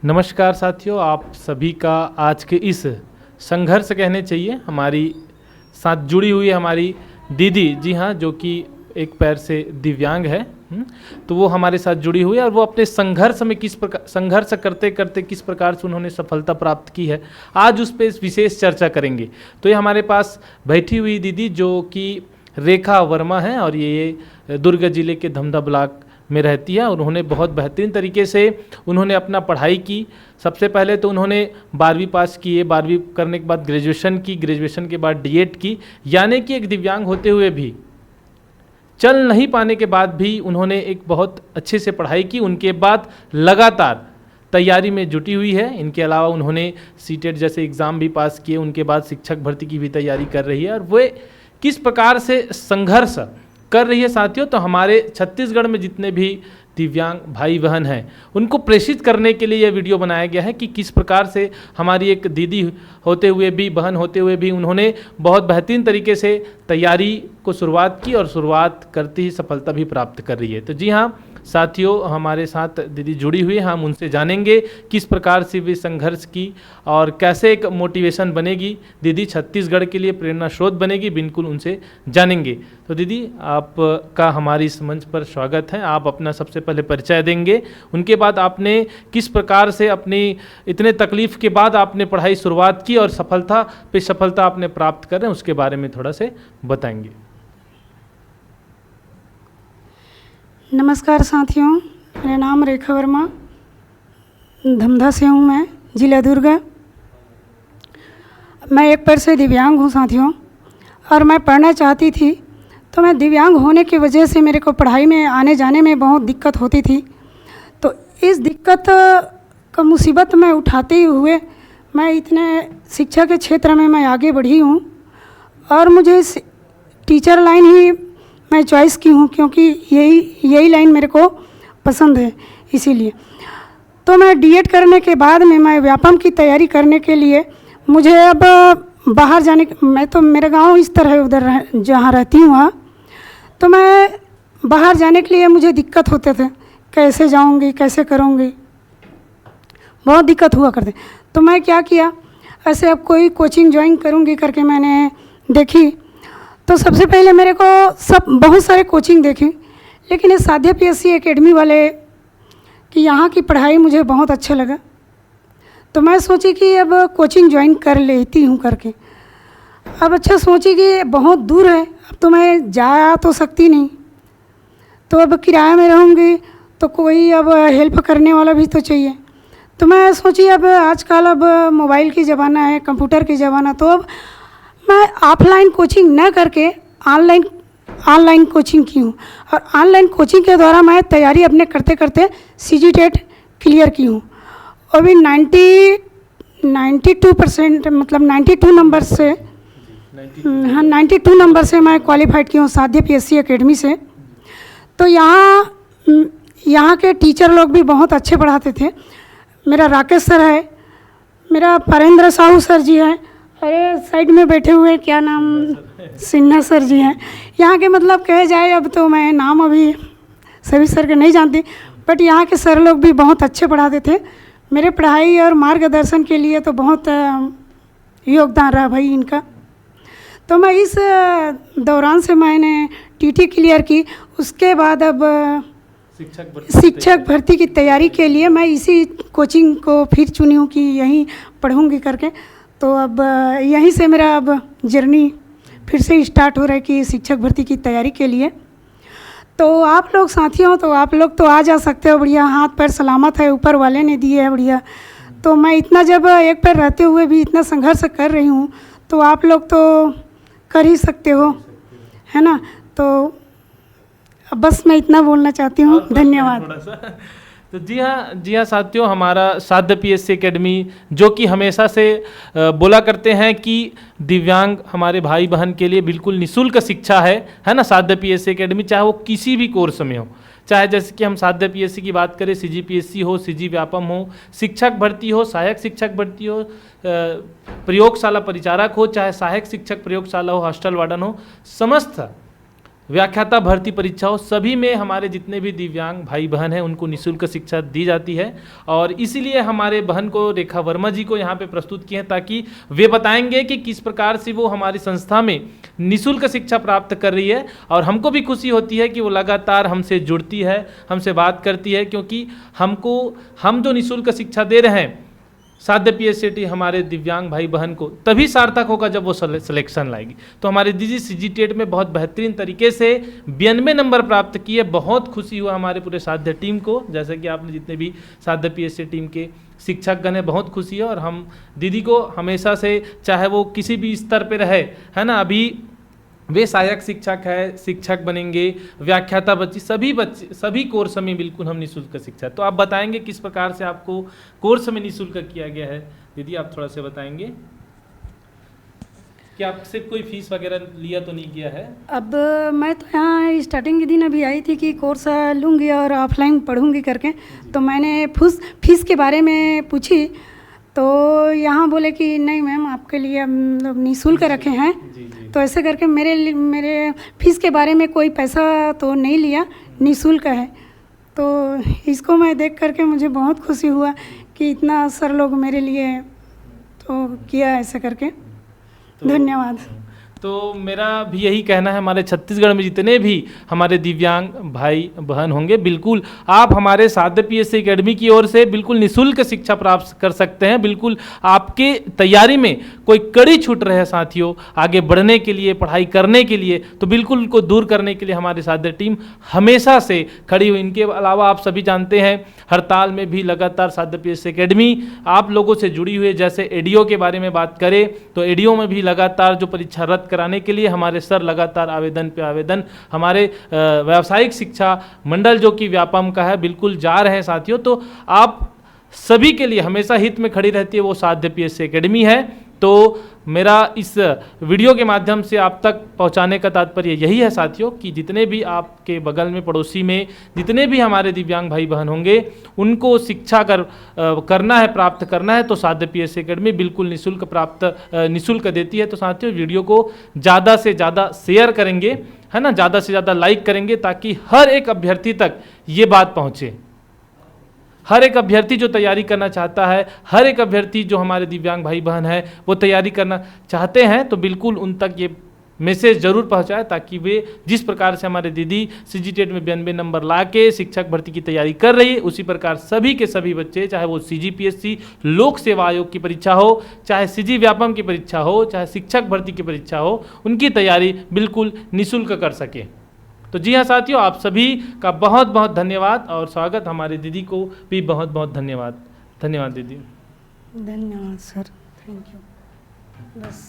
नमस्कार साथियों, आप सभी का आज के इस संघर्ष कहने चाहिए हमारी साथ जुड़ी हुई है हमारी दीदी, जी हाँ, जो कि एक पैर से दिव्यांग है। तो वो हमारे साथ जुड़ी हुई है और वो अपने संघर्ष में किस प्रकार संघर्ष करते करते किस प्रकार से उन्होंने सफलता प्राप्त की है, आज उस पर विशेष चर्चा करेंगे। तो ये हमारे पास बैठी हुई दीदी जो कि रेखा वर्मा है और ये दुर्ग जिले के धमधा ब्लॉक में रहती है और उन्होंने बहुत बेहतरीन तरीके से उन्होंने अपना पढ़ाई की। सबसे पहले तो उन्होंने 12वीं पास की है, 12वीं करने के बाद ग्रेजुएशन की, ग्रेजुएशन के बाद डीएड की, यानी कि एक दिव्यांग होते हुए भी, चल नहीं पाने के बाद भी उन्होंने एक बहुत अच्छे से पढ़ाई की। उनके बाद लगातार तैयारी में जुटी हुई है। इनके अलावा उन्होंने सीटेट जैसे एग्ज़ाम भी पास किए, उनके बाद शिक्षक भर्ती की भी तैयारी कर रही है और वे किस प्रकार से संघर्ष कर रही है साथियों। तो हमारे छत्तीसगढ़ में जितने भी दिव्यांग भाई बहन हैं उनको प्रेषित करने के लिए यह वीडियो बनाया गया है कि किस प्रकार से हमारी एक दीदी होते हुए भी, बहन होते हुए भी उन्होंने बहुत बेहतरीन तरीके से तैयारी को शुरुआत की और शुरुआत करते ही सफलता भी प्राप्त कर रही है। तो जी हाँ साथियों, हमारे साथ दीदी जुड़ी हुई है, हम उनसे जानेंगे किस प्रकार से वे संघर्ष की और कैसे एक मोटिवेशन बनेगी, दीदी छत्तीसगढ़ के लिए प्रेरणा स्रोत बनेगी, बिल्कुल उनसे जानेंगे। तो दीदी आपका हमारी इस मंच पर स्वागत है। आप अपना सबसे पहले परिचय देंगे, उनके बाद आपने किस प्रकार से अपनी इतने तकलीफ के बाद आपने पढ़ाई शुरुआत की और सफलता पे सफलता आपने प्राप्त कर रहे हैं, उसके बारे में थोड़ा से बताएंगे। नमस्कार साथियों, मेरा नाम रेखा वर्मा, धमधा से हूँ मैं, जिला दुर्ग। मैं एक पैर से दिव्यांग हूँ साथियों, और मैं पढ़ना चाहती थी। तो मैं दिव्यांग होने की वजह से मेरे को पढ़ाई में आने जाने में बहुत दिक्कत होती थी। तो इस दिक्कत का मुसीबत में उठाते हुए मैं इतने शिक्षा के क्षेत्र में मैं आगे बढ़ी हूँ और मुझे इस टीचर लाइन ही मैं चॉइस की हूँ, क्योंकि यही लाइन मेरे को पसंद है। इसीलिए तो मैं डीएड करने के बाद में मैं व्यापम की तैयारी करने के लिए मुझे अब बाहर जाने, मैं तो मेरा गांव इस तरह है उधर जहाँ रहती हूँ वहाँ, तो मैं बाहर जाने के लिए मुझे दिक्कत होते थे, कैसे जाऊँगी कैसे करूँगी, बहुत दिक्कत हुआ करते। तो मैं क्या किया, ऐसे अब कोई कोचिंग ज्वाइन करूँगी करके मैंने देखी। तो सबसे पहले मेरे को बहुत सारे कोचिंग देखी, लेकिन ये साध्या पीएससी एकेडमी वाले कि यहाँ की पढ़ाई मुझे बहुत अच्छा लगा। तो मैं सोची कि अब कोचिंग ज्वाइन कर लेती हूँ करके। अब अच्छा सोची कि बहुत दूर है, अब तो मैं जा तो सकती नहीं, तो अब किराए में रहूँगी तो कोई अब हेल्प करने वाला भी तो चाहिए। तो मैं सोची अब आजकल अब मोबाइल की ज़माना है, कंप्यूटर की ज़माना, तो अब मैं ऑफलाइन कोचिंग न करके ऑनलाइन कोचिंग की हूँ और ऑनलाइन कोचिंग के द्वारा मैं तैयारी अपने करते करते सीजीटेट क्लियर की हूँ। अभी 92% मतलब 92 नंबर से, हाँ 92 नंबर से मैं क्वालिफाइड की हूँ साध्या पीएससी एकेडमी से। तो यहाँ के टीचर लोग भी बहुत अच्छे पढ़ाते थे। मेरा राकेश सर है, मेरा परेंद्र साहू सर जी हैं, अरे साइड में बैठे हुए क्या नाम, सिन्हा सर जी हैं। यहाँ के मतलब कहे जाए, अब तो मैं नाम अभी सभी सर के नहीं जानती, बट यहाँ के सर लोग भी बहुत अच्छे पढ़ाते थे। मेरे पढ़ाई और मार्गदर्शन के लिए तो बहुत योगदान रहा भाई इनका। तो मैं इस दौरान से मैंने टीटी क्लियर की, उसके बाद अब शिक्षक भर्ती की तैयारी के लिए मैं इसी कोचिंग को फिर चुनी हूँ कि यहीं पढ़ूँगी करके। तो अब यहीं से मेरा अब जर्नी फिर से स्टार्ट हो रहा है कि शिक्षक भर्ती की तैयारी के लिए। तो आप लोग साथियों, तो आप लोग तो आ जा सकते हो, बढ़िया हाथ पैर सलामत है, ऊपर वाले ने दिए है बढ़िया। तो मैं इतना जब एक पैर रहते हुए भी इतना संघर्ष कर रही हूँ, तो आप लोग तो कर ही सकते हो, है ना। तो बस मैं इतना बोलना चाहती हूँ, धन्यवाद। तो जी हाँ साथियों, हमारा साध्या पीएससी एकेडमी जो कि हमेशा से बोला करते हैं कि दिव्यांग हमारे भाई बहन के लिए बिल्कुल निःशुल्क शिक्षा है ना। साध्या पीएससी एकेडमी चाहे वो किसी भी कोर्स में हो, चाहे जैसे कि हम साध्या पीएससी की बात करें, सीजीपीएससी हो, सीजी व्यापम हो, शिक्षक भर्ती हो, सहायक शिक्षक भर्ती हो, प्रयोगशाला परिचारक हो, चाहे सहायक शिक्षक प्रयोगशाला हो, हॉस्टल वार्डन हो, समस्त व्याख्याता भर्ती परीक्षाओं सभी में हमारे जितने भी दिव्यांग भाई बहन हैं उनको निःशुल्क शिक्षा दी जाती है। और इसीलिए हमारे बहन को रेखा वर्मा जी को यहाँ पे प्रस्तुत किए हैं ताकि वे बताएंगे कि किस प्रकार से वो हमारी संस्था में निःशुल्क शिक्षा प्राप्त कर रही है। और हमको भी खुशी होती है कि वो लगातार हमसे जुड़ती है, हमसे बात करती है, क्योंकि हम जो निःशुल्क शिक्षा दे रहे हैं साध्य PSCT हमारे दिव्यांग भाई बहन को तभी सार्थक होगा जब वो सिलेक्शन लाएगी। तो हमारी दीदी CG टेट में बहुत बेहतरीन तरीके से 92 नंबर प्राप्त किए। बहुत खुशी हुआ हमारे पूरे साध्य टीम को, जैसे कि आपने जितने भी साध्य PSC टीम के शिक्षकगण हैं, बहुत खुशी है। और हम दीदी को हमेशा से, चाहे वो किसी भी स्तर पे रहे, है ना, अभी वे सहायक शिक्षक है, शिक्षक बनेंगे, व्याख्याता बच्चे सभी कोर्स में बिल्कुल हम निःशुल्क शिक्षा। तो आप बताएंगे किस प्रकार से आपको कोर्स में निःशुल्क किया गया है दीदी, आप थोड़ा से बताएंगे कि आपसे कोई फीस वगैरह लिया तो नहीं गया है? अब मैं तो यहाँ स्टार्टिंग के दिन अभी आई थी कि कोर्स लूँगी और ऑफलाइन पढ़ूँगी करके, तो मैंने फीस के बारे में पूछी तो यहाँ बोले कि नहीं मैम आपके लिए हम लोग निःशुल्क रखे हैं। तो ऐसे करके मेरे फीस के बारे में कोई पैसा तो नहीं लिया, निःशुल्क है। तो इसको मैं देख करके मुझे बहुत खुशी हुआ कि इतना सर लोग मेरे लिए तो किया ऐसे करके। धन्यवाद। तो मेरा भी यही कहना है, हमारे छत्तीसगढ़ में जितने भी हमारे दिव्यांग भाई बहन होंगे, बिल्कुल आप हमारे साध्य PSC एकेडमी की ओर से बिल्कुल निःशुल्क शिक्षा प्राप्त कर सकते हैं। बिल्कुल आपके तैयारी में कोई कड़ी छूट रहे साथियों, आगे बढ़ने के लिए, पढ़ाई करने के लिए, तो बिल्कुल उनको दूर करने के लिए हमारी साध्य टीम हमेशा से खड़ी हुई। इनके अलावा आप सभी जानते हैं हड़ताल में भी लगातार साध्य PSC एकेडमी आप लोगों से जुड़ी हुई है। जैसे ADO के बारे में बात करें तो ADO में भी लगातार जो परीक्षा रद्द कराने के लिए हमारे सर लगातार आवेदन पे आवेदन, हमारे व्यावसायिक शिक्षा मंडल जो कि व्यापम का है, बिल्कुल जा रहे हैं साथियों। तो आप सभी के लिए हमेशा हित में खड़ी रहती है वो साध्य PSC एकेडमी है। तो मेरा इस वीडियो के माध्यम से आप तक पहुंचाने का तात्पर्य यही है साथियों कि जितने भी आपके बगल में, पड़ोसी में जितने भी हमारे दिव्यांग भाई बहन होंगे, उनको शिक्षा करना है, प्राप्त करना है, तो साध्य PSC एकेडमी बिल्कुल निःशुल्क देती है। तो साथियों वीडियो को ज़्यादा से ज़्यादा शेयर करेंगे, है ना, ज़्यादा से ज़्यादा लाइक करेंगे ताकि हर एक अभ्यर्थी तक ये बात पहुँचे। हर एक अभ्यर्थी जो तैयारी करना चाहता है, हर एक अभ्यर्थी जो हमारे दिव्यांग भाई बहन है वो तैयारी करना चाहते हैं, तो बिल्कुल उन तक ये मैसेज जरूर पहुंचाए ताकि वे जिस प्रकार से हमारे दीदी CG टेट में 92 नंबर ला के शिक्षक भर्ती की तैयारी कर रही है, उसी प्रकार सभी के सभी बच्चे, चाहे वो CG PSC लोक सेवा आयोग की परीक्षा हो, चाहे CG व्यापम की परीक्षा हो, चाहे शिक्षक भर्ती की परीक्षा हो, उनकी तैयारी बिल्कुल निःशुल्क कर सके। तो जी हाँ साथियों, आप सभी का बहुत बहुत धन्यवाद और स्वागत। हमारी दीदी को भी बहुत बहुत धन्यवाद। धन्यवाद दीदी। धन्यवाद सर, थैंक यू। बस।